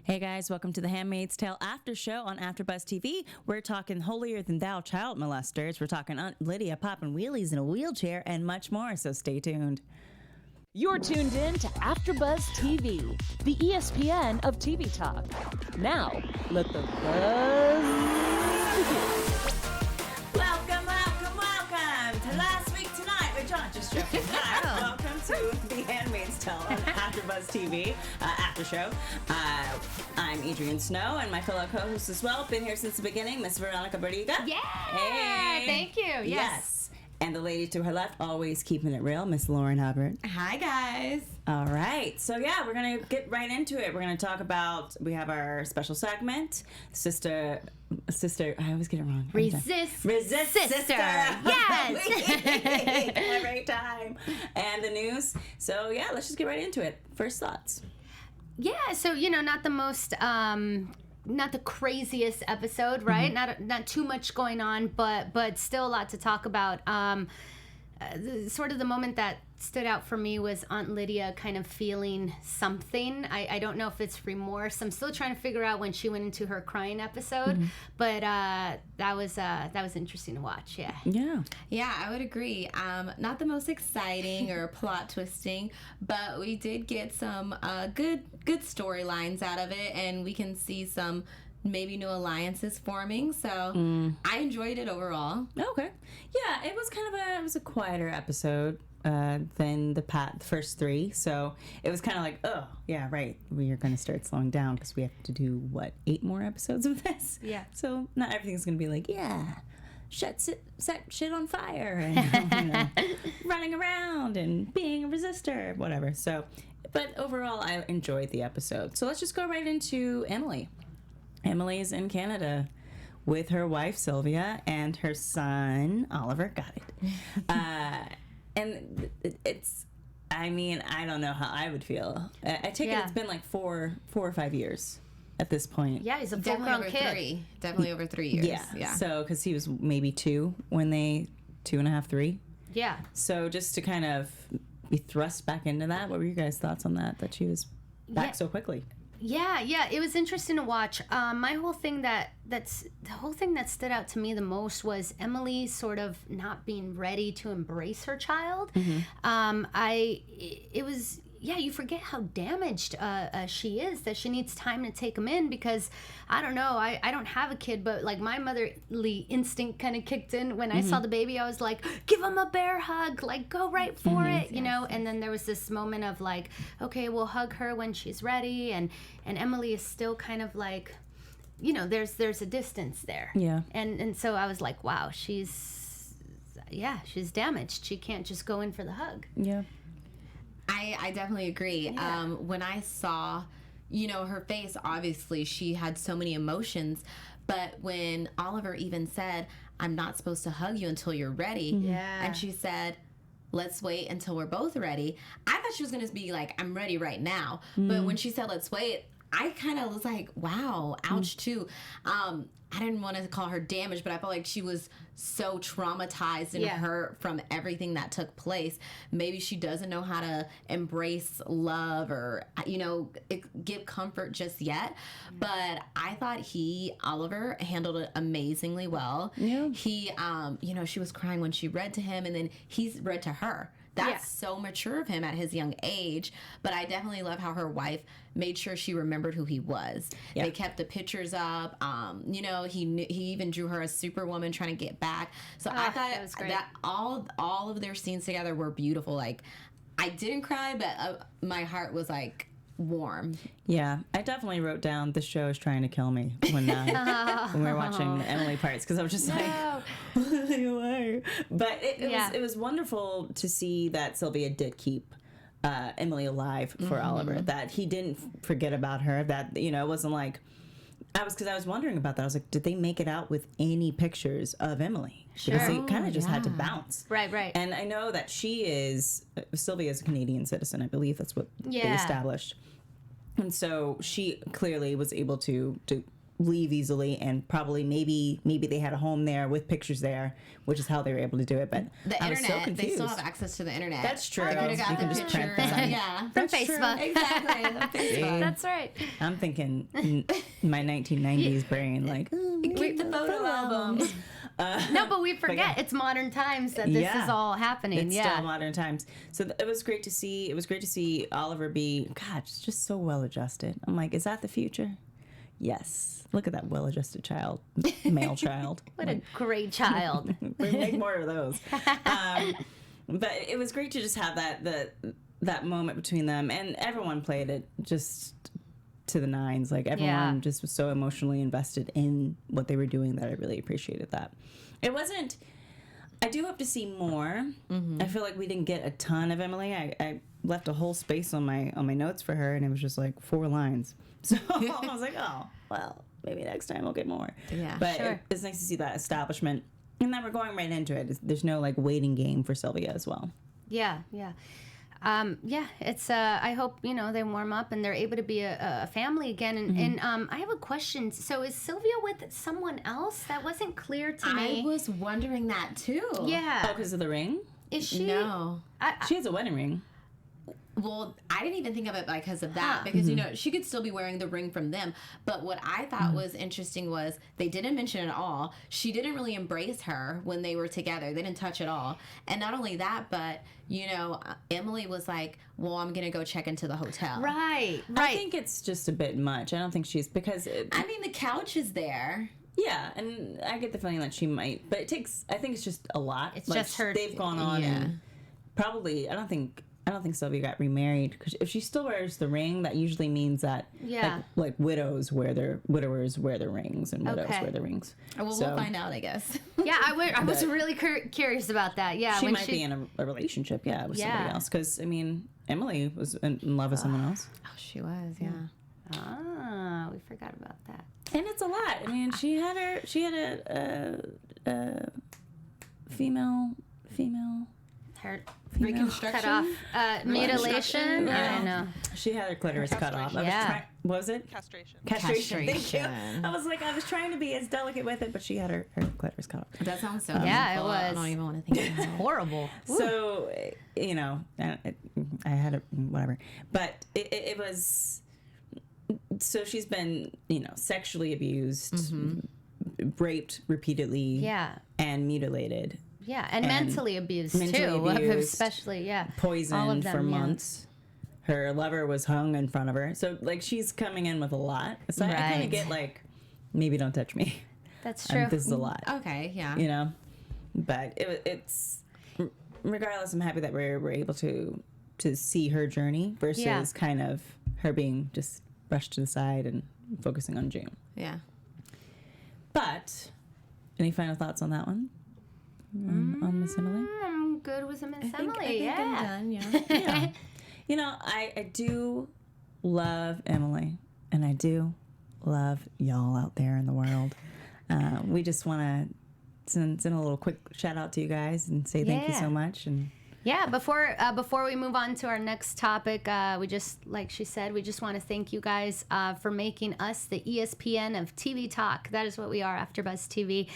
Hey guys, welcome to the Handmaid's Tale After Show on AfterBuzz TV. We're talking holier than thou child molesters. We're talking Aunt Lydia popping wheelies in a wheelchair and much more, so stay tuned. You're tuned in to AfterBuzz TV, the ESPN of TV talk. Now, let the buzz begin. Welcome to Last Week Tonight with John. Just joking. Hi, welcome to the Handmaid's Tale on AfterBuzz TV After Show. I'm Adrian Snow, and my fellow co-host as well. Been here since the beginning, Miss Veronica Barriga. Yeah, hey. Thank you. Yes. And the lady to her left, always keeping it real, Miss Lauren Hubbard. Hi, guys. All right. So, yeah, we're going to get right into it. We're going to talk about, we have our special segment, Sister, I always get it wrong. Resist sister. Yes. Every time. And the news. So, yeah, let's just get right into it. First thoughts. Yeah, so, not the most... not the craziest episode, right? Mm-hmm. Not too much going on, but still a lot to talk about. Sort of the moment that stood out for me was Aunt Lydia kind of feeling something. I don't know if it's remorse. I'm still trying to figure out when she went into her crying episode, but that was interesting to watch. Yeah, I would agree. Not the most exciting or plot twisting, but we did get some good storylines out of it, and we can see some maybe new alliances forming. So I enjoyed it overall. Okay. Yeah, it was it was a quieter episode than the first three. So it was kind of like, oh, yeah, right. We are going to start slowing down because we have to do, 8 more episodes of this? Yeah. So not everything's going to be like, yeah, set shit on fire and running around and being a resistor, whatever. So, but overall, I enjoyed the episode. So let's just go right into Emily. Emily's in Canada with her wife, Sylvia, and her son, Oliver. Got it. And it's, I don't know how I would feel. I take it it's been like 4 or 5 years at this point. Yeah, he's a full-grown kid. Definitely over 3 years. Yeah. So, because he was maybe 2 when 2.5, 3. Yeah. So, just to kind of be thrust back into that, what were your guys' thoughts on that she was back so quickly? Yeah, it was interesting to watch. My whole thing that stood out to me the most was Emily sort of not being ready to embrace her child. It was you forget how damaged she is, that she needs time to take him in, because I don't know, I don't have a kid, but like my motherly instinct kind of kicked in when I saw the baby. I was like, give him a bear hug, like go right for it, you know. And then there was this moment of like, okay, we'll hug her when she's ready, and Emily is still kind of like, there's a distance there. Yeah. And so I was like, wow, she's damaged. She can't just go in for the hug. Yeah. I definitely agree. Yeah. When I saw, her face, obviously she had so many emotions, but when Oliver even said, I'm not supposed to hug you until you're ready, and she said, let's wait until we're both ready, I thought she was going to be like, I'm ready right now. But when she said, let's wait, I kind of was like, wow, ouch too. I didn't want to call her damaged, but I felt like she was so traumatized and hurt from everything that took place. Maybe she doesn't know how to embrace love or, give comfort just yet. But I thought Oliver, handled it amazingly well. Yeah. He, she was crying when she read to him, and then he's read to her. That's so mature of him at his young age. But I definitely love how her wife made sure she remembered who he was. Yeah. They kept the pictures up. He even drew her a superwoman trying to get back. So I thought that all of their scenes together were beautiful. Like, I didn't cry, but my heart was like warm. Yeah, I definitely wrote down the show is trying to kill me when we were watching the Emily parts, because I was just like, why? But it was wonderful to see that Sylvia did keep Emily alive for Oliver, that he didn't forget about her, that, it wasn't like, I was wondering about that. I was like, did they make it out with any pictures of Emily? Sure. Because they kind of just had to bounce. Right. And I know that Sylvia is a Canadian citizen. I believe that's what they established. And so she clearly was able to leave easily, and probably maybe they had a home there with pictures there, which is how they were able to do it. But The I was internet, so confused. they still have access to the internet. That's true. They could have You got can the just print pictures. them. Yeah. From That's true. Facebook. Exactly. on Facebook. That's right. I'm thinking my 1990s brain, like, oh, Keep the photo albums. No, but we forget yeah. it's modern times that this Yeah. is all happening. It's yeah. still modern times. So it was great to see. It was great to see Oliver be, God, just so well adjusted. I'm like, is that the future? Yes. Look at that well adjusted child, male child. What a great child. We make more of those. But it was great to just have that moment between them, and everyone played it just to the nines. Like everyone just was so emotionally invested in what they were doing that I really appreciated that. It wasn't. I do hope to see more. I feel like we didn't get a ton of Emily. I left a whole space on my notes for her, and it was just like 4 lines. So I was like, oh well, maybe next time we'll get more. Yeah, but sure. it's nice to see that establishment, and then we're going right into it. There's no like waiting game for Sylvia as well. Yeah. It's. I hope they warm up and they're able to be a family again. And I have a question. So is Sylvia with someone else? That wasn't clear to me. I was wondering that too. Yeah. Oh, because of the ring? Is she? No. She has a wedding ring. Well, I didn't even think of it because of that, because she could still be wearing the ring from them. But what I thought was interesting was they didn't mention it at all. She didn't really embrace her when they were together. They didn't touch at all. And not only that, but Emily was like, "Well, I'm gonna go check into the hotel." Right. I think it's just a bit much. I don't think she's because. I mean, the couch is there. Yeah, and I get the feeling that she might, but it takes. I think it's just a lot. It's just her. They've gone on and probably. I don't think Sylvia got remarried, because if she still wears the ring, that usually means that like widowers wear their rings, and widows wear their rings. Well, we'll find out, I guess. Yeah, I was really curious about that. Yeah, she might be in a relationship, with somebody else. Because I mean, Emily was in love with someone else. Oh, she was, yeah. Ah, we forgot about that. And it's a lot. I mean, she had a female. Her Reconstruction? cut off. Mutilation? I don't know. She had her clitoris cut off. What was it? Castration. Castration. Thank you. I was trying to be as delicate with it, but she had her clitoris cut off. That sounds so Yeah, painful. it was. I don't even want to think about it. Horrible. So, I had a whatever. But it was. So she's been, sexually abused, raped repeatedly, and mutilated. Yeah, and mentally abused mentally too, abused, especially poisoned all of them, for months. Her lover was hung in front of her, so like she's coming in with a lot. So I kind of get like, maybe don't touch me. That's true. This is a lot. Okay, yeah. But it's regardless. I'm happy that we're able to see her journey versus kind of her being just brushed to the side and focusing on June. Yeah. But any final thoughts on that one? On Miss Emily? I'm good with Miss Emily. I think I'm done, yeah. I do love Emily, and I do love y'all out there in the world. We just want to send a little quick shout out to you guys and say thank you so much. And yeah, before we move on to our next topic, we just, like she said, we just want to thank you guys for making us the ESPN of TV talk. That is what we are, AfterBuzz TV.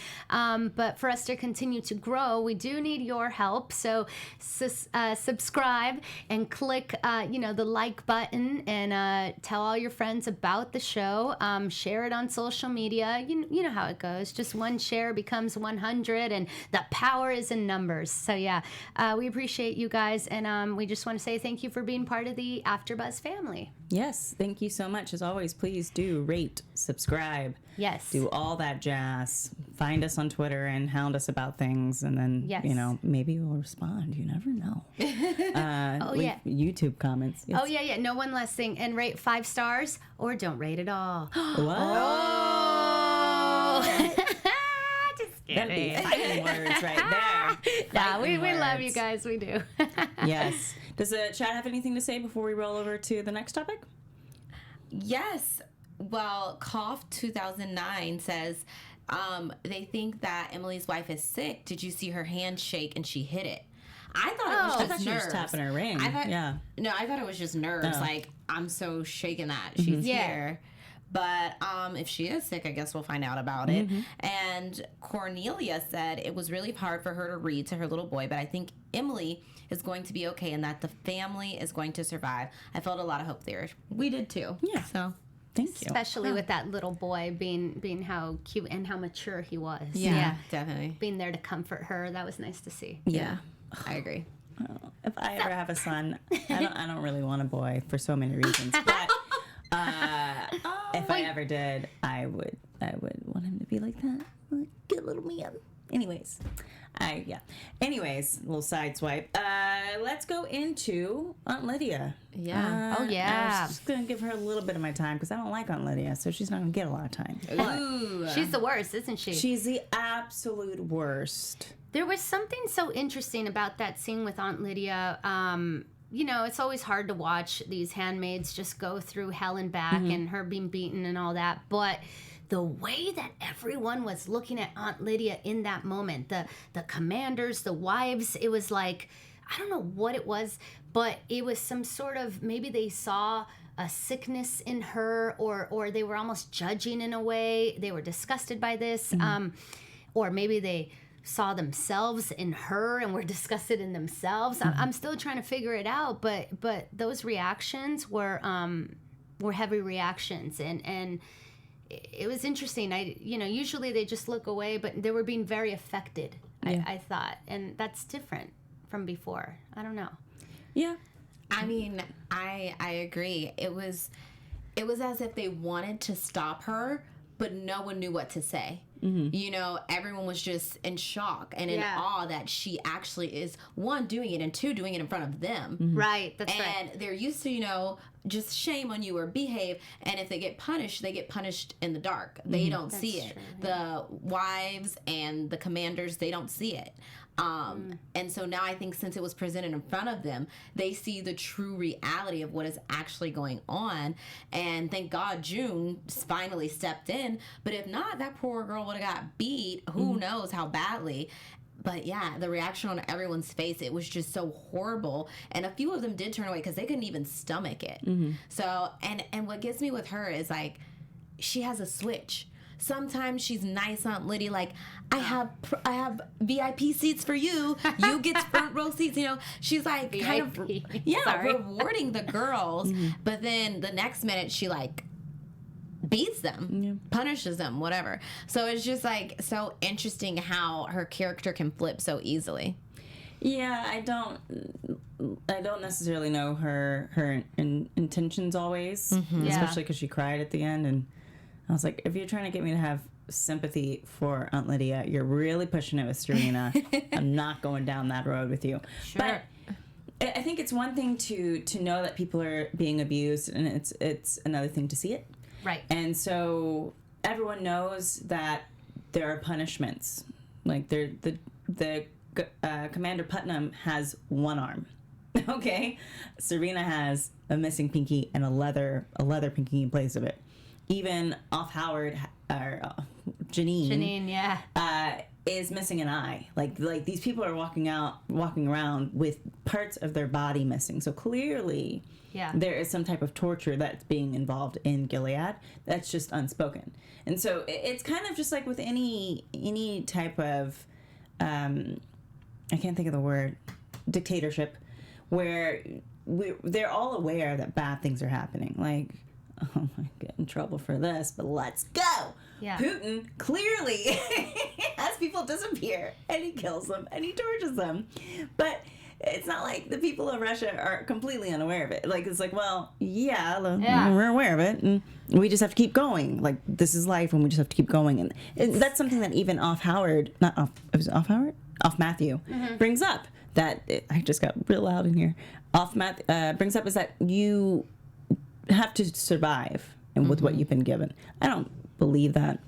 But for us to continue to grow, we do need your help. So subscribe and click, the like button, and tell all your friends about the show. Share it on social media. You know how it goes. Just one share becomes 100, and the power is in numbers. So yeah, we appreciate you guys, and we just want to say thank you for being part of the AfterBuzz family. yes, thank you so much. As always, please do rate, subscribe, Yes. do all that jazz. Find us on Twitter and hound us about things, and then maybe we'll respond. You never know. Leave YouTube comments. Yes. Oh yeah. No, one last thing, and rate 5 stars or don't rate at all. That'd be fighting words right there. Nah, we Fighting love you words. guys. We do. Yes. Does the chat have anything to say before we roll over to the next topic? Yes. Well, Cough 2009 says they think that Emily's wife is sick. Did you see her hand shake and she hit it? I thought it was I just thought she was nerves. tapping her ring. I thought, yeah. No, I thought it was just nerves. Oh. Like, I'm so shaken that she's here. But if she is sick, I guess we'll find out about it. And Cornelia said it was really hard for her to read to her little boy, but I think Emily is going to be okay and that the family is going to survive. I felt a lot of hope there. We did too. Yeah. So Thank you. Especially with that little boy being how cute and how mature he was. yeah, definitely. Being there to comfort her, that was nice to see. Yeah, I agree. If I ever have a son, I don't really want a boy for so many reasons. But if I ever did, I would want him to be like that, like, good little man. Anyways, Anyways, little side swipe. Let's go into Aunt Lydia. Yeah. Oh, yeah. I was just gonna give her a little bit of my time because I don't like Aunt Lydia, so she's not gonna get a lot of time. Ooh. She's the worst, isn't she? She's the absolute worst. There was something so interesting about that scene with Aunt Lydia. You know, it's always hard to watch these handmaids just go through hell and back and her being beaten and all that. But the way that everyone was looking at Aunt Lydia in that moment, the commanders, the wives, it was like, I don't know what it was, but it was some sort of, maybe they saw a sickness in her, or they were almost judging in a way. They were disgusted by this. Or maybe they saw themselves in her and were disgusted in themselves. I'm still trying to figure it out, but those reactions were heavy reactions, and it was interesting. Usually they just look away, but they were being very affected. Yeah. I thought, and that's different from before. I don't know. Yeah. I mean, I agree. It was as if they wanted to stop her, but no one knew what to say. You know, everyone was just in shock and in awe that she actually is, one, doing it, and two, doing it in front of them. Right, that's right. And they're used to, you know, just shame on you or behave, and if they get punished, they get punished in the dark. They don't see it. True, yeah. The wives and the commanders, they don't see it. And so now I think since it was presented in front of them, they see the true reality of what is actually going on. And thank God June finally stepped in. But if not, that poor girl would have got beat. Who knows how badly. But yeah, the reaction on everyone's face, it was just so horrible. And a few of them did turn away because they couldn't even stomach it. So, and what gets me with her is like, she has a switch. Sometimes she's nice, Aunt Lydia, like, I have VIP seats for you. You get front row seats. You know, she's like kind of rewarding the girls. But then the next minute she like beats them, punishes them, whatever. So it's just like so interesting how her character can flip so easily. Yeah, I don't necessarily know her intentions always, especially because she cried at the end, and I was like, if you're trying to get me to have sympathy for Aunt Lydia, you're really pushing it with Serena. I'm not going down that road with you. Sure. But I think it's one thing to know that people are being abused, and it's another thing to see it. Right. And so everyone knows that there are punishments. Like the Commander Putnam has one arm. Okay, Serena has a missing pinky and a leather pinky in place of it. Even Howard or Janine, is missing an eye. Like these people are walking around with parts of their body missing. So clearly, there is some type of torture that's being involved in Gilead that's just unspoken. And so it's kind of just like with any type of, I can't think of the word, dictatorship, where they're all aware that bad things are happening. Like, oh, I get in trouble for this, but let's go. Yeah. Putin clearly has people disappear, and he kills them, and he tortures them. But it's not like the people of Russia are completely unaware of it. Like, it's like, well, we're aware of it, and we just have to keep going. Like, this is life, and we just have to keep going. And that's something that even OfMatthew brings up. I just got real loud in here. OfMatthew brings up is that you have to survive and with what you've been given. I don't believe that.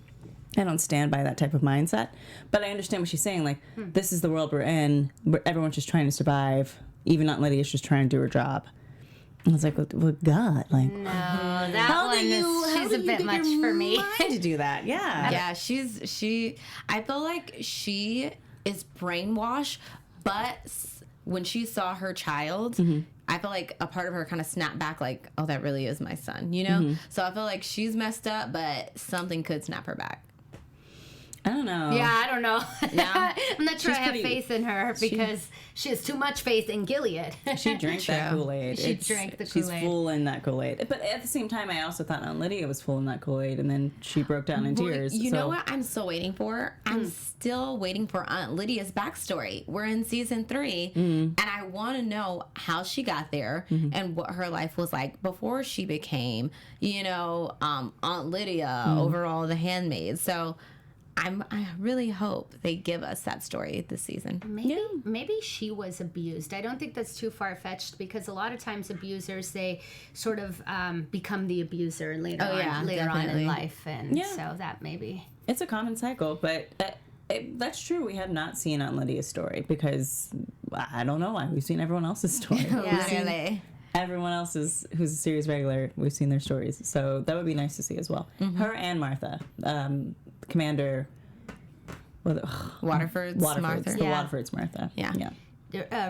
I don't stand by that type of mindset, but I understand what she's saying. Like, this is the world we're in, where everyone's just trying to survive. Even Aunt Lydia's just trying to do her job. I was like, well God, like, no, she's a bit much for me to do that. Yeah, I feel like she is brainwashed, but when she saw her child, I feel like a part of her kind of snapped back like, oh, that really is my son, you know? So I feel like she's messed up, but something could snap her back. I don't know. Yeah, I don't know. Yeah. I'm not sure She's I have pretty- faith in her because she has too much faith in Gilead. She drank that True. Kool-Aid. She drank the She's Kool-Aid. full in that Kool-Aid. But at the same time, I also thought Aunt Lydia was full in that Kool-Aid, and then she broke down in Well, tears. you so. know what I'm still waiting for? I'm still waiting for Aunt Lydia's backstory. We're in season 3, and I want to know how she got there and what her life was like before she became, you know, Aunt Lydia over all the handmaids. So I really hope they give us that story this season. Maybe she was abused. I don't think that's too far-fetched because a lot of times abusers, they sort of become the abuser later on in definitely. life. And Yeah. so that maybe... It's a common cycle, but that's true. We have not seen Aunt Lydia's story because I don't know why. We've seen everyone else's story. Literally. Everyone else's who's a series regular, we've seen their stories. So that would be nice to see as well. Her and Martha, Commander... Waterford's Martha. The Waterford's Martha. Yeah.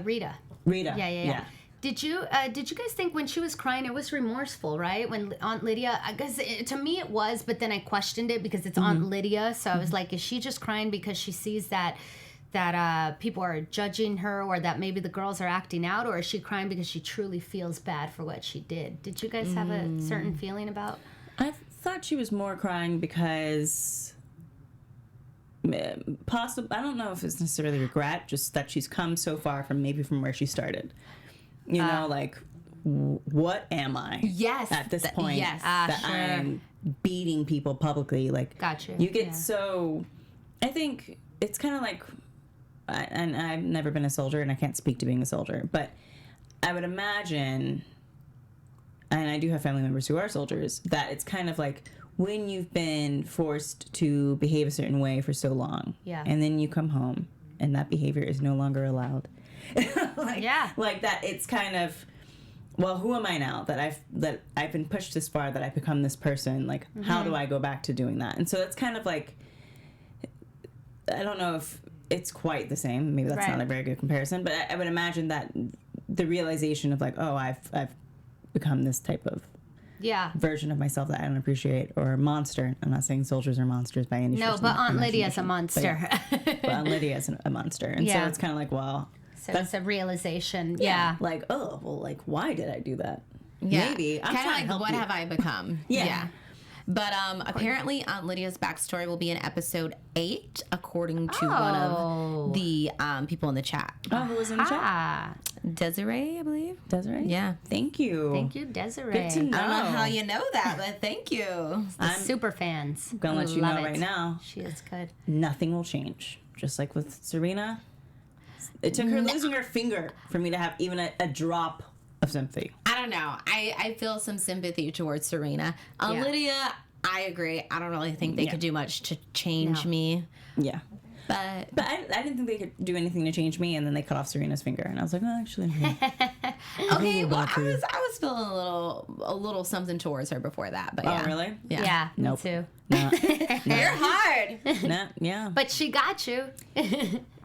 Rita. Rita. Yeah. Did you guys think when she was crying it was remorseful, right? When Aunt Lydia, I guess to me it was, but then I questioned it because it's Aunt Lydia, so I was like, is she just crying because she sees that people are judging her, or that maybe the girls are acting out, or is she crying because she truly feels bad for what she did? Did you guys have a certain feeling about? I thought she was more crying because possible. I don't know if it's necessarily regret, just that she's come so far from where she started. You know, like, what am I? Yes. At this point, yes. that Sure. I'm beating people publicly. Like, Gotcha. you get Yeah. so. I think it's kind of like, and I've never been a soldier, and I can't speak to being a soldier, but I would imagine, and I do have family members who are soldiers, that it's kind of like when you've been forced to behave a certain way for so long, and then you come home and that behavior is no longer allowed. Like that, it's kind of, well, who am I now that I've been pushed this far, that I've become this person? Like, how do I go back to doing that? And so it's kind of like, I don't know if it's quite the same. Maybe that's not a very good comparison, but I would imagine that the realization of like, oh, I've become this type of version of myself that I don't appreciate, or a monster. I'm not saying soldiers are monsters by any stretch. No, but Aunt Lydia's a monster. But Aunt Lydia's a monster, and so it's kind of like, well, So it's a realization. like, oh, well, like, why did I do that? Yeah. Maybe I'm kind trying to of like, help what you. have I become? Yeah. But apparently Aunt Lydia's backstory will be in episode 8, according to one of the people in the chat. Oh, who was in the chat? Desiree, I believe. Desiree? Yeah. Thank you. Thank you, Desiree. Good to know. I don't know how you know that, but thank you. The super fans. I'm gonna let you know right now. She is good. Nothing will change. Just like with Serena, it took her losing her finger for me to have even a drop of sympathy. I don't know. I feel some sympathy towards Serena. Lydia, I agree. I don't really think they could do much to change me. Yeah. But I didn't think they could do anything to change me, and then they cut off Serena's finger, and I was like, oh, actually, okay, well, I was feeling a little something towards her before that, but yeah. Oh, really? Yeah, Nope. me too. No, You're hard. no, yeah. But she got you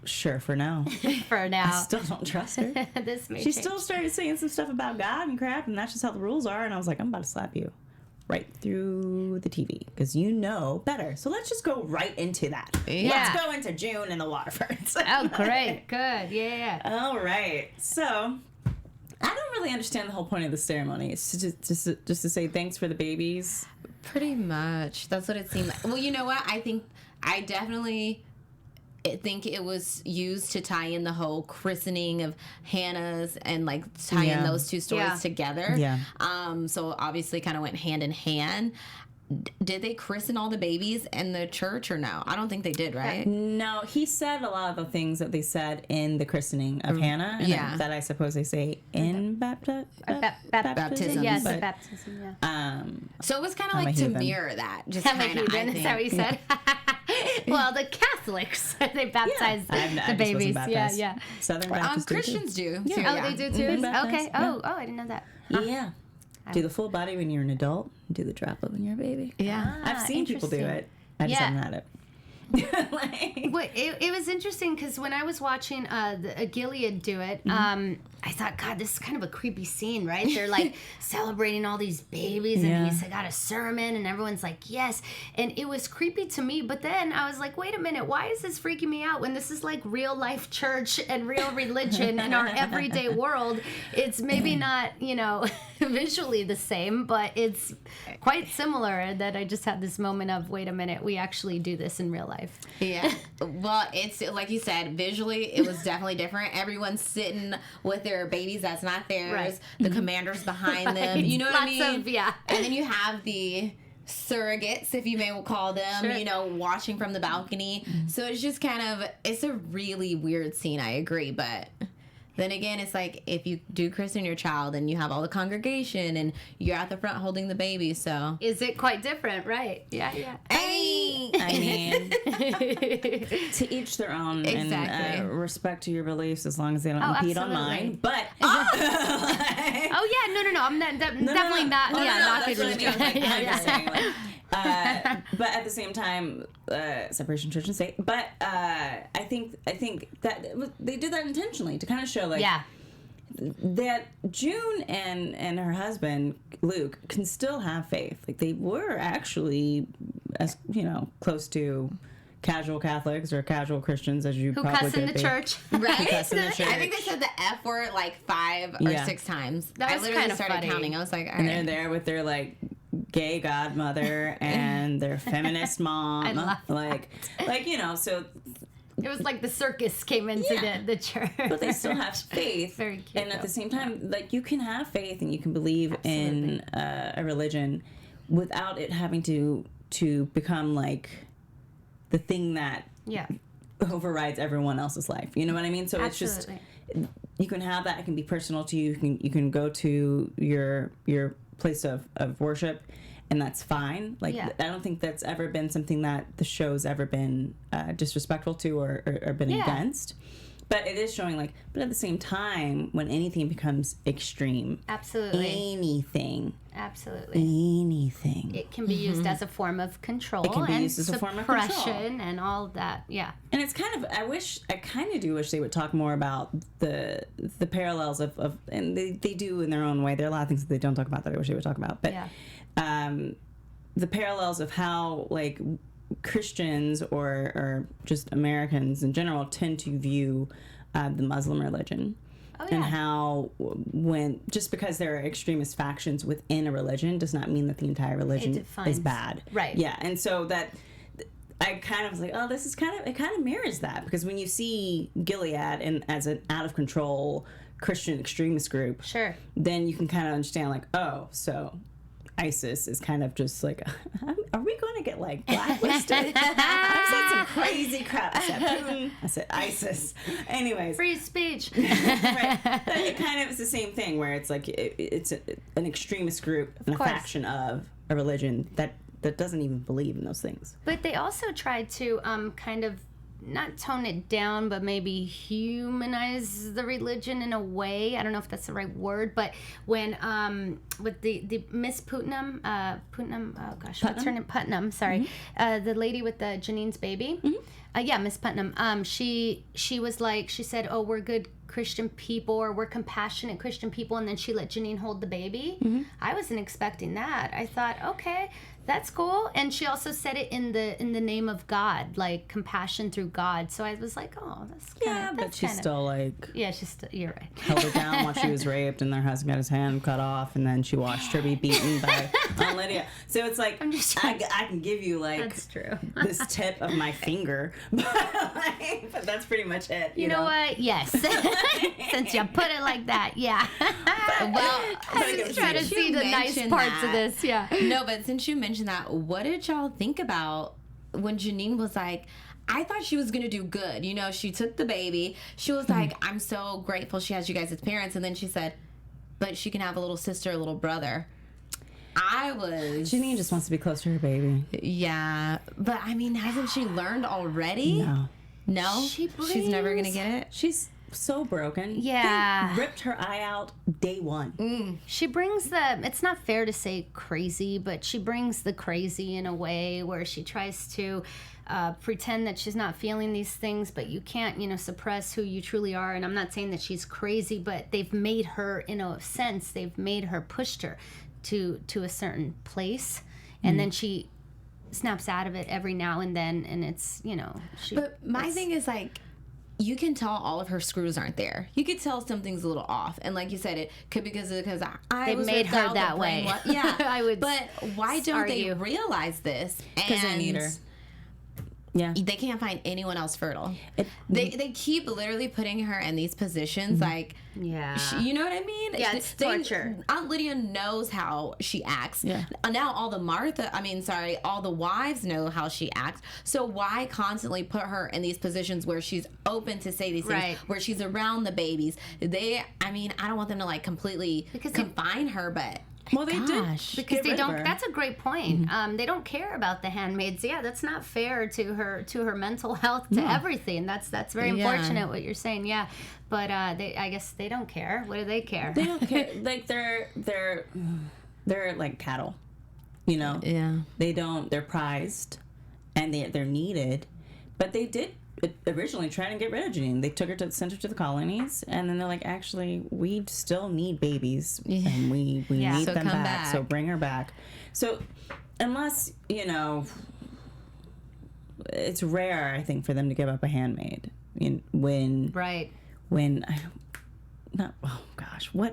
Sure, for now. for now. I still don't trust her. This may She change. still started saying some stuff about God and crap, and that's just how the rules are, and I was like, I'm about to slap you right through the TV, because you know better. So let's just go right into that. Yeah. Let's go into June and the Waterfords. Oh, great. Good. Yeah. All right. So I don't really understand the whole point of the ceremony. It's just to say thanks for the babies. Pretty much. That's what it seemed like. Well, you know what? I definitely think it was used to tie in the whole christening of Hannah's and like tie in those two stories together. Yeah. So obviously kind of went hand in hand. Did they christen all the babies in the church or no? I don't think they did, right? No, he said a lot of the things that they said in the christening of Hannah, and that I suppose they say in baptism. Baptism. Yes, but- baptism. Yeah. So it was kind of I'm a like to heathen. mirror that. Just I'm a kind of, heathen. Is that what you said? Well, the Catholics, they baptize the babies. Yeah. Southern Baptists do too. Christians do. Oh, too, they do too? Mhm. Baptized, Okay. yeah. Oh, I didn't know that. Yeah. Do the full body when you're an adult. Do the droplet when you're a baby. Yeah. I've seen people do interesting. it. I just Yeah. haven't had it. It was interesting because when I was watching Gilead do it, I thought, God, this is kind of a creepy scene, right? They're like celebrating all these babies, and he's got a sermon, and everyone's like, yes. And it was creepy to me. But then I was like, wait a minute, why is this freaking me out when this is like real life church and real religion in our everyday world? It's maybe not, visually the same, but it's quite similar. That I just had this moment of, wait a minute, we actually do this in real life. Yeah. Well, it's like you said, visually, it was definitely different. Everyone's sitting with their babies that's not theirs. Right. The commander's behind them. You know what I mean? And then you have the surrogates, if you may call them, watching from the balcony. So it's just it's a really weird scene, I agree, but then again, it's like if you do christen your child and you have all the congregation and you're at the front holding the baby, so is it quite different, right? Yeah. Hey! I mean, to each their own. Exactly. And respect to your beliefs as long as they don't impede on mine. But no, I'm not, definitely not. Not that's good. what I mean. I'm just saying, but at the same time, separation of church and state. But I think that they did that intentionally to kind of show that June and her husband Luke can still have faith. Like they were actually, as close to casual Catholics or casual Christians as you who probably cuss in could the be. church, right? Who cuss in the church. I think they said the F word like 5 or 6 times. That I was literally kind of started funny. counting. I was like, all And right. they're there with their gay godmother and their feminist mom. I love so it was like the circus came into the church. but they still have faith. Very cute, and at though. the same time, you can have faith and you can believe in a religion without it having to become the thing that overrides everyone else's life. You know what I mean? So Absolutely. it's just you can have that. It can be personal to you. You can go to your place of worship, and that's fine. I don't think that's ever been something that the show's ever been disrespectful to or been against. But it is showing but at the same time, when anything becomes extreme, Absolutely. anything, It can be used as a form of control. It can be and used as a form of control. suppression and all of that. Yeah. And it's I kind of do wish they would talk more about the parallels of and they do in their own way. There are a lot of things that they don't talk about that I wish they would talk about. But the parallels of how Christians or just Americans in general tend to view the Muslim religion. And how just because there are extremist factions within a religion does not mean that the entire religion is bad. Right. Yeah. And so that I kind of was like, oh, this is it kind of mirrors that, because when you see Gilead and as an out of control Christian extremist group, Sure. then you can kind of understand oh, so ISIS is kind of just are we going to get blacklisted? I've said some crazy crap. I said Putin. I said ISIS. Anyways. Free speech. Right. But it kind of is the same thing where it's it's an extremist group and a faction of a religion that doesn't even believe in those things. But they also tried to kind of not tone it down, but maybe humanize the religion in a way. I don't know if that's the right word, but when with the Miss Putnam, what's her name? Putnam, sorry, the lady with the Janine's baby. Miss Putnam. She was she said, oh, we're good Christian people, or we're compassionate Christian people, and then she let Janine hold the baby. I wasn't expecting that. I thought, okay, that's cool. And she also said it in the name of God, compassion through God. So I was like, oh, that's kind of, but she's still she's still, you're right. held her down while she was raped, and her husband got his hand cut off, and then she watched her be beaten by Aunt Lydia. So it's I'm just I can give you that's true. this tip of my finger, but that's pretty much it. You know what? Yes. Since you put it like that, yeah. I was trying to see the nice parts of this, yeah. No, but since you mentioned that, what did y'all think about when Janine was like, I thought she was going to do good. She took the baby. She was like, I'm so grateful she has you guys as parents. And then she said, but she can have a little sister, a little brother. Janine just wants to be close to her baby. Yeah. But, hasn't she learned already? No. No? She's never going to get it? She's so broken. Yeah. They ripped her eye out day one. She brings it's not fair to say crazy, but she brings the crazy in a way where she tries to pretend that she's not feeling these things, but you can't, suppress who you truly are. And I'm not saying that she's crazy, but they've made her, in a sense, pushed her to a certain place. And then she snaps out of it every now and then, and it's, But my thing is, like, you can tell all of her screws aren't there. You could tell something's a little off, and like you said, it could be because I was made ripped her out, that the way. brain yeah, I would. But why don't argue. they realize this? Because they need her. Yeah. They can't find anyone else fertile. They keep literally putting her in these positions, like, Yeah. you know what I mean? Yeah, it's torture. Aunt Lydia knows how she acts. Yeah. Now all the wives know how she acts. So why constantly put her in these positions where she's open to say these things, Right. where she's around the babies? I don't want them to, like, completely confine her, but... Well, they did. Because they don't. That's a great point. They don't care about the handmaids. Yeah, that's not fair to her mental health, to everything. That's very unfortunate what you're saying. Yeah, but I guess they don't care. What do they care? They don't care. Like they're like cattle. Yeah. They don't. They're prized, and they're needed. But they did originally try to get rid of Janine. They took her sent her to the colonies, and then they're like, actually, we still need babies, and we need So them come back. So bring her back. So unless it's rare, I think, for them to give up a handmaid. Right. What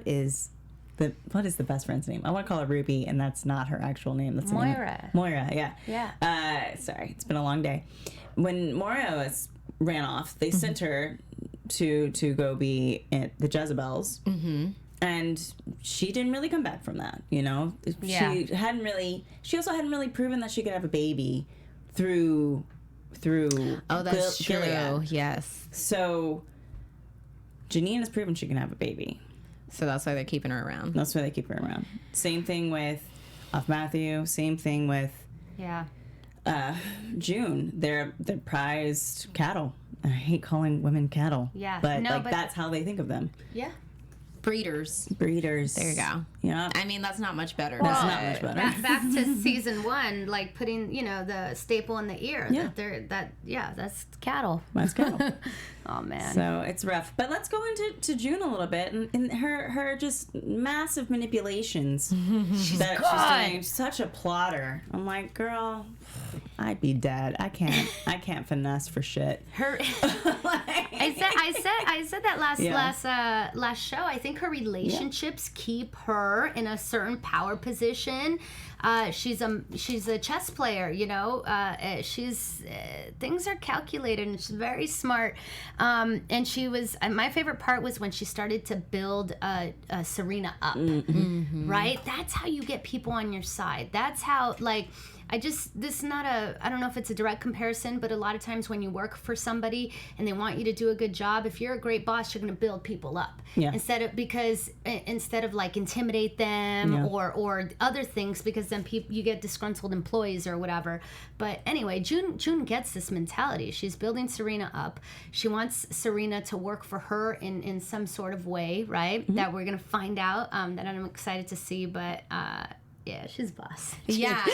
is the best friend's name? I want to call her Ruby, and that's not her actual name. That's Moira. Moira, yeah. Yeah. Sorry, it's been a long day. When Moira ran off, they sent her to go be at the Jezebels, and she didn't really come back from that. Yeah. She also hadn't really proven that she could have a baby through. Oh, that's true. Gilead. Yes. So Janine has proven she can have a baby. So that's why they're keeping her around. That's why they keep her around. Same thing with OfMatthew. Same thing with June. They're prized cattle. I hate calling women cattle. Yeah. But No, but that's how they think of them. Yeah. Breeders. There you go. Yeah. I mean, that's not much better. That's not much better. Back to season 1, like putting the staple in the ear. Yeah. That's cattle. That's cattle. Oh man. So it's rough. But let's go into June a little bit and her just massive manipulations. She's doing. Such a plotter. I'm like, girl, I'd be dead. I can't finesse for shit. I said that last show. I think her relationships keep her in a certain power position. She's a chess player, things are calculated, and she's very smart. And she was, my favorite part was when she started to build Serena up, right? That's how you get people on your side. That's how, like, this is not I don't know if it's a direct comparison, but a lot of times when you work for somebody and they want you to do a good job, if you're a great boss, you're going to build people up. Yeah. Instead of like intimidate them or other things, because then you get disgruntled employees or whatever. But anyway, June gets this mentality. She's building Serena up. She wants Serena to work for her in some sort of way, right? Mm-hmm. That we're going to find out, that I'm excited to see, but yeah, she's boss. Yeah,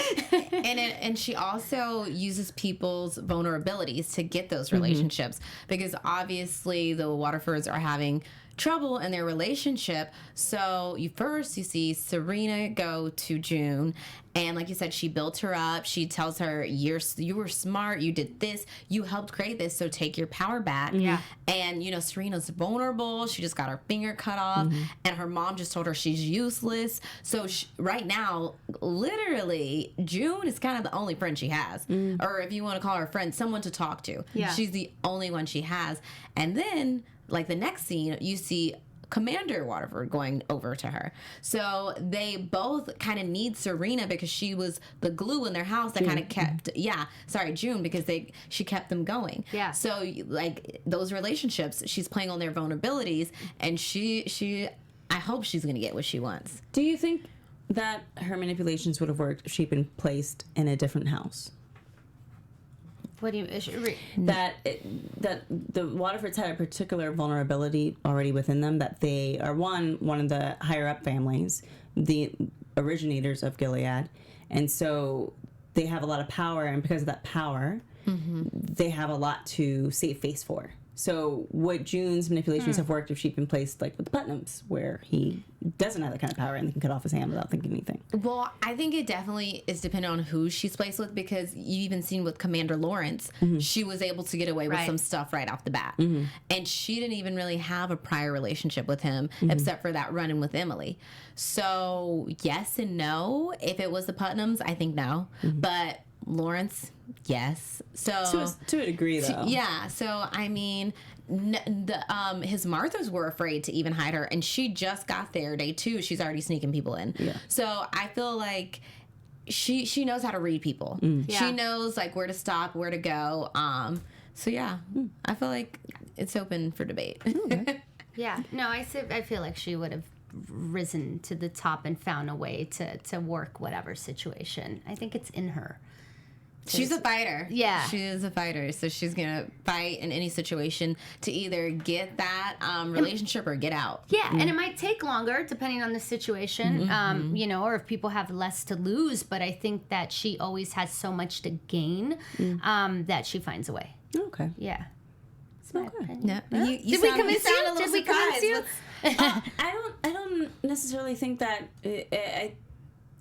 and she also uses people's vulnerabilities to get those relationships, because obviously the Waterfords are having trouble in their relationship. So you see Serena go to June, and like you said, she built her up. She tells her, you were smart, you did this, you helped create this, so take your power back. Yeah. And Serena's vulnerable. She just got her finger cut off, and her mom just told her she's useless. So right now, literally, June is kind of the only friend she has, or if you want to call her friend, someone to talk to. Yeah. She's the only one she has. And then, like, the next scene, you see Commander Waterford going over to her. So they both kind of need Serena, because she was the glue in their house that kind of kept June, because she kept them going. Yeah. So, like, those relationships, she's playing on their vulnerabilities, and I hope she's going to get what she wants. Do you think that her manipulations would have worked if she'd been placed in a different house? What do you... that the Waterfords had a particular vulnerability already within them, that they are one of the higher up families, the originators of Gilead, and so they have a lot of power, and because of that power, they have a lot to save face for. So would June's manipulations have worked if she'd been placed like with the Putnams, where he doesn't have that kind of power and they can cut off his hand without thinking anything? Well, I think it definitely is dependent on who she's placed with, because you even seen with Commander Lawrence, she was able to get away with some stuff right off the bat. And she didn't even really have a prior relationship with him except for that run-in with Emily. So yes and no. If it was the Putnams, I think no. But Lawrence, yes. So to a degree, though. Yeah. So I mean, his Marthas were afraid to even hide her, and she just got there day 2. She's already sneaking people in. Yeah. So I feel like she knows how to read people. She knows like where to stop, where to go. So yeah, I feel like it's open for debate. Yeah. No, I feel like she would have risen to the top and found a way to work whatever situation. I think it's in her. She's a fighter. Yeah. She is a fighter. So she's going to fight in any situation to either get that relationship or get out. Yeah. And it might take longer depending on the situation, you know, or if people have less to lose. But I think that she always has so much to gain that she finds a way. Okay. Yeah. No. Did we convince you? Did we convince you? I don't necessarily think that...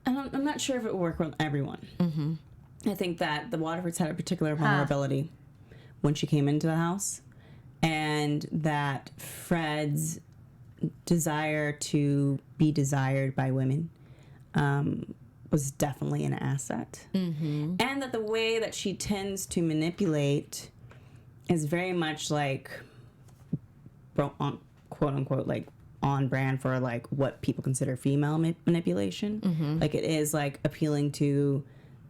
I'm not sure if it will work with everyone. I think that the Waterfords had a particular vulnerability when she came into the house, and that Fred's desire to be desired by women was definitely an asset. And that the way that she tends to manipulate is very much like, quote unquote, like on brand for like what people consider female manipulation. Like it is like appealing to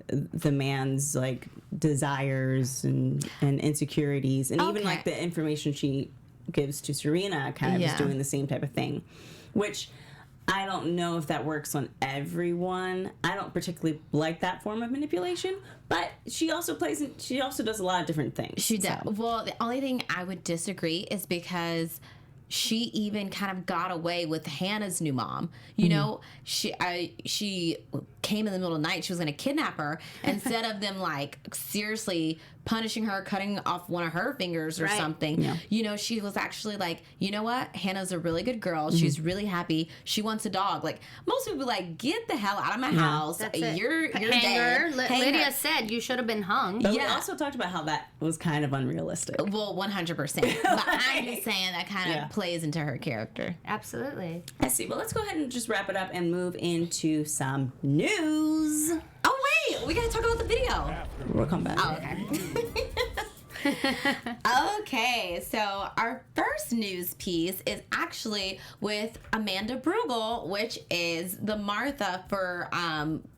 the man's like desires and insecurities, and even like the information she gives to Serena kind of is doing the same type of thing, which I don't know if that works on everyone. I don't particularly like that form of manipulation, but she also does a lot of different things. She does. Well, the only thing I would disagree is because she even kind of got away with Hannah's new mom. You know, she came in the middle of the night. She was going to kidnap her. Instead of them like seriously punishing her, cutting off one of her fingers or something. You know, she was actually like, you know what? Hannah's a really good girl. She's really happy. She wants a dog. Like most people be like, get the hell out of my house. You're dead. Lydia said you should have been hung. But we also talked about how that was kind of unrealistic. Well, 100%. But I'm just saying that kind of plays into her character. Absolutely. I see. Well, let's go ahead and just wrap it up and move into some news. Oh, wait. We got to talk about the video. We'll come back. Oh, okay. Okay, so our first news piece is actually with Amanda Brugel, which is the Martha for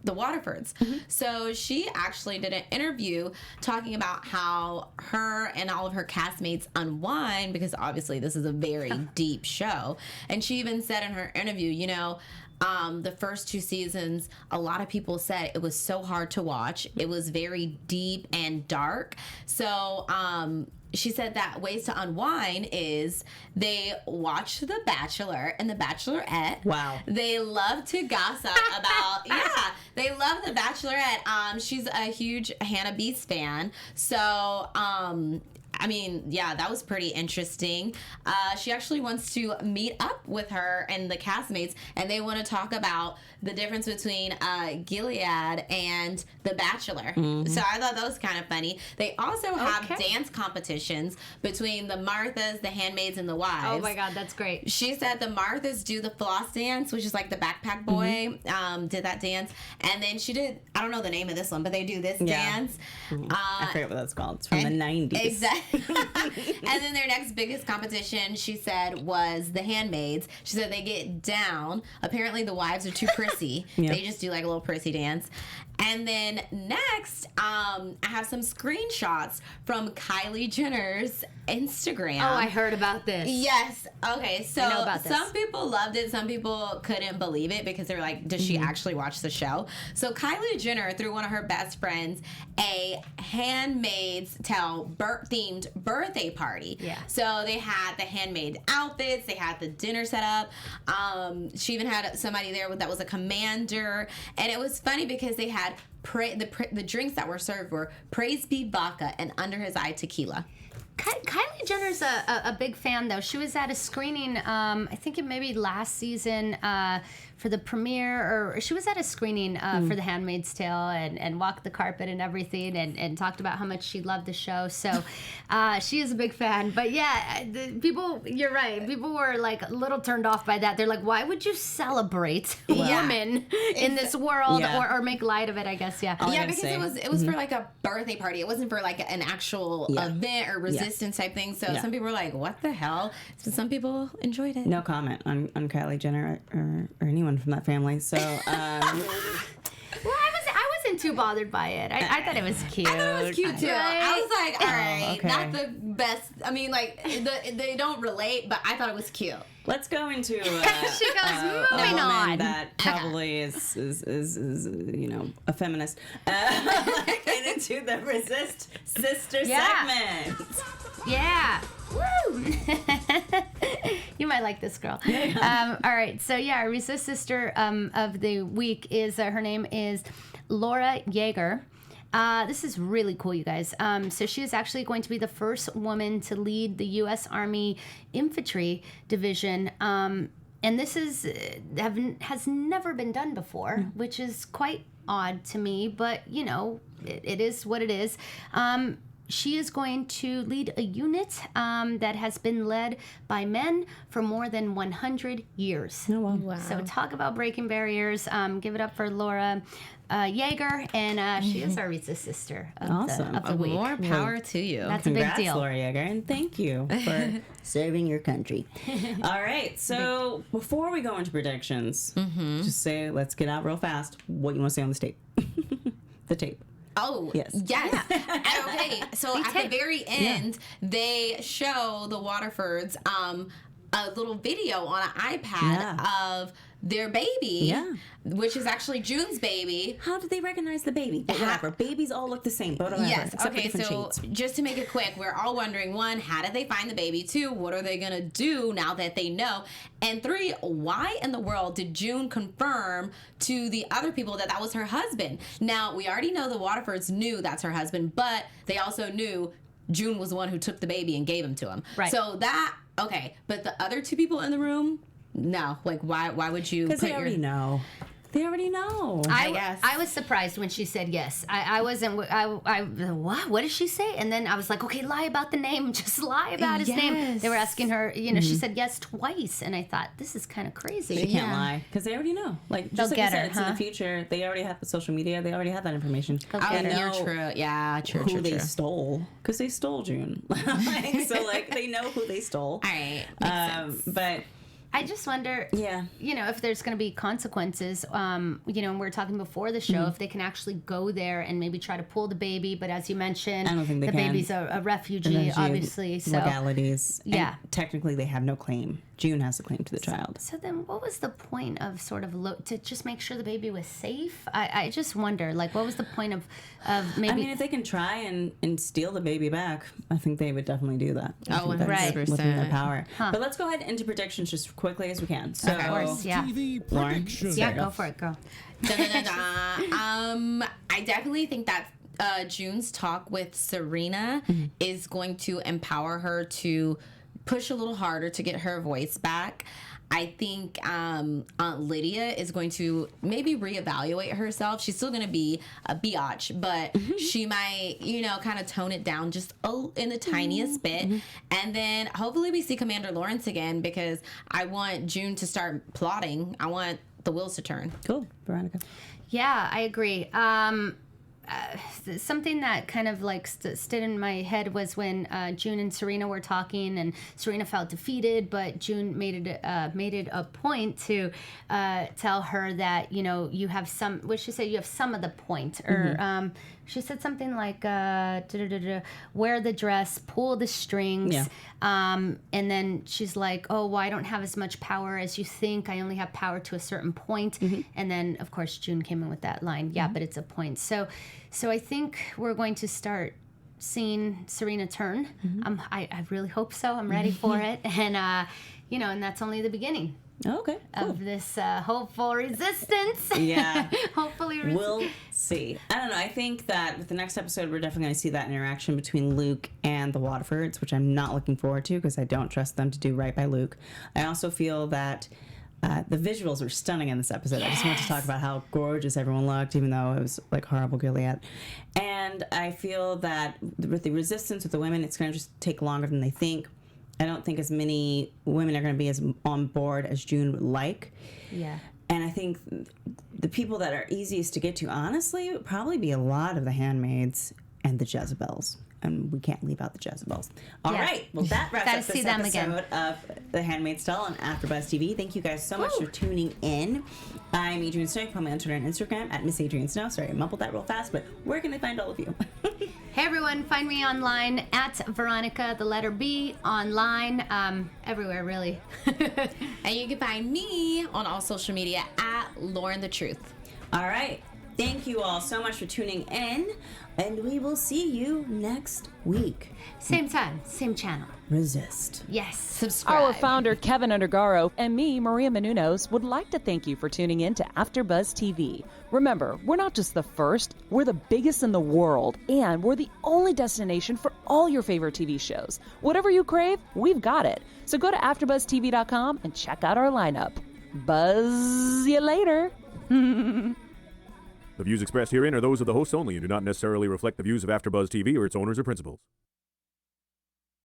the Waterfords. So she actually did an interview talking about how her and all of her castmates unwind, because obviously this is a very deep show. And she even said in her interview, you know, the first 2 seasons, a lot of people said it was so hard to watch. It was very deep and dark. So she said that ways to unwind is they watch The Bachelor and The Bachelorette. Wow. They love to gossip about, they love The Bachelorette. She's a huge Hannah Beast fan. So, I mean, yeah, that was pretty interesting. She actually wants to meet up with her and the castmates, and they want to talk about the difference between Gilead and The Bachelor. So I thought that was kind of funny. They also have dance competitions between the Marthas, the Handmaids, and the Wives. Oh my God, that's great. She said the Marthas do the floss dance, which is like the backpack boy did that dance. And then she did, I don't know the name of this one, but they do this dance. I forget what that's called. It's from the 90s. Exactly. And then their next biggest competition, she said, was the Handmaids. She said they get down. Apparently the wives are too prissy. They just do like a little prissy dance. And then next, I have some screenshots from Kylie Jenner's Instagram. Oh, I heard about this. Yes. Okay. So I know about this. some people loved it. Some people couldn't believe it because they were like, does she actually watch the show? So Kylie Jenner threw one of her best friends a Handmaid's Tale themed birthday party. Yeah. So they had the handmade outfits. They had the dinner set up. She even had somebody there that was a commander. And it was funny because they had the drinks that were served were Praise Be Vodka and Under His Eye Tequila. Kylie Jenner's a big fan, though. She was at a screening, I think it maybe last season for the premiere, or she was at a screening for The Handmaid's Tale and walked the carpet and everything and talked about how much she loved the show. So she is a big fan. But yeah, you're right. People were like a little turned off by that. They're like, why would you celebrate women in this world or make light of it, I guess, yeah. Yeah, because it was for like a birthday party. It wasn't for like an actual event or resistance type thing. So some people were like, what the hell? So some people enjoyed it. No comment on Kylie Jenner or anyone from that family. So, Well, I wasn't too bothered by it. I thought it was cute. I thought it was cute too. Right? I was like, all right, okay. not the best. I mean, like they don't relate, but I thought it was cute. let's go into She goes, a moving woman on. that probably is you know, a feminist. Get into the Resist Sister segment. Yeah. Woo! You might like this girl. All right. So, yeah, our Resist Sister of the week is, her name is Laura Yeager. This is really cool, you guys. So she is actually going to be the first woman to lead the U.S. Army Infantry Division. And this has never been done before, which is quite odd to me. But, you know, it is what it is. She is going to lead a unit that has been led by men for more than 100 years. Oh, wow. So talk about breaking barriers. Give it up for Laura Yeager, and she is our Resist Sister of the week. More power to you. That's Congrats, a big deal. Laura Yeager, and thank you for serving your country. All right, so before we go into predictions, just say, let's get out real fast what you want to say on this tape. The tape. Oh, yes. Okay, so at the very end, they show the Waterfords a little video on an iPad of their baby, which is actually June's baby. How did they recognize the baby? But whatever. Babies all look the same, but whatever. Yes. Except Okay, for different so shades. just to make it quick, we're all wondering, 1, how did they find the baby? 2, what are they going to do now that they know? And 3, why in the world did June confirm to the other people that was her husband? Now, we already know the Waterfords knew that's her husband, but they also knew June was the one who took the baby and gave him to him. Right. So okay, but the other 2 people in the room, no. Like, why would you Because they already know. They already know. I guess. I was surprised when she said yes. I wasn't. What did she say? And then I was like, okay, lie about the name. Just lie about his name. They were asking her. You know, she said yes twice, and I thought this is kind of crazy. They can't lie because they already know. Like just They'll like get you her, said, it's in the future. They already have the social media. They already have that information. They'll They get her. know You're true. Yeah, true. who they stole because they stole June. So like they know who they stole. All right. Makes sense. But I just wonder, you know, if there's going to be consequences. You know, and we were talking before the show, if they can actually go there and maybe try to pull the baby. But as you mentioned, I don't think they the can. baby's a refugee, obviously. So legalities. Yeah. And technically, they have no claim. June has a claim to the child. So then what was the point of sort of to just make sure the baby was safe? I just wonder, like, what was the point of maybe... I mean, if they can try and steal the baby back, I think they would definitely do that. I think that's 100%. within their power. But let's go ahead into predictions just quickly as we can. So, Of course, yeah. TV Lauren? predictions. Yeah, go for it, girl. I definitely think that June's talk with Serena is going to empower her to push a little harder to get her voice back. I think Aunt Lydia is going to maybe reevaluate herself. She's still going to be a biatch, but she might, you know, kind of tone it down just in the tiniest bit. And then hopefully we see Commander Lawrence again because I want June to start plotting. I want the wheels to turn. Cool. Veronica. Yeah, I agree. something that kind of like stood in my head was when June and Serena were talking, and Serena felt defeated, but June made it a point to tell her that, you know, you have some, what she said, you have some of the point, or she said something like, wear the dress, pull the strings. And then she's like, oh, well, I don't have as much power as you think. I only have power to a certain point. And then, of course, June came in with that line, but it's a point. So I think we're going to start seeing Serena turn. I really hope so. I'm ready for it. And, you know, and that's only the beginning. Okay, cool. Of this hopeful resistance. Yeah. Hopefully We'll see. I don't know. I think that with the next episode, we're definitely going to see that interaction between Luke and the Waterfords, which I'm not looking forward to because I don't trust them to do right by Luke. I also feel that the visuals were stunning in this episode. I just want to talk about how gorgeous everyone looked, even though it was like horrible Gilead. And I feel that with the resistance with the women, it's going to just take longer than they think. I don't think as many women are going to be as on board as June would like. Yeah. And I think the people that are easiest to get to, honestly, would probably be a lot of the handmaids and the Jezebels. And we can't leave out the Jezebels. All right. Well, that wraps up this episode of The Handmaid's Tale on AfterBuzz TV. Thank you guys so much for tuning in. I'm Adrian Snow. You can follow me on Twitter and Instagram at Miss Adrian Snow. Sorry, I mumbled that real fast, but where can they find all of you? Hey everyone, find me online at Veronica, the letter B, online, everywhere really. And you can find me on all social media at Lauren the Truth. All right. Thank you all so much for tuning in, and we will see you next week. Same time, same channel. Resist. Yes. Subscribe. Our founder, Kevin Undergaro, and me, Maria Menounos, would like to thank you for tuning in to AfterBuzz TV. Remember, we're not just the first, we're the biggest in the world, and we're the only destination for all your favorite TV shows. Whatever you crave, we've got it. So go to AfterBuzzTV.com and check out our lineup. Buzz you later. The views expressed herein are those of the hosts only and do not necessarily reflect the views of AfterBuzz TV or its owners or principals.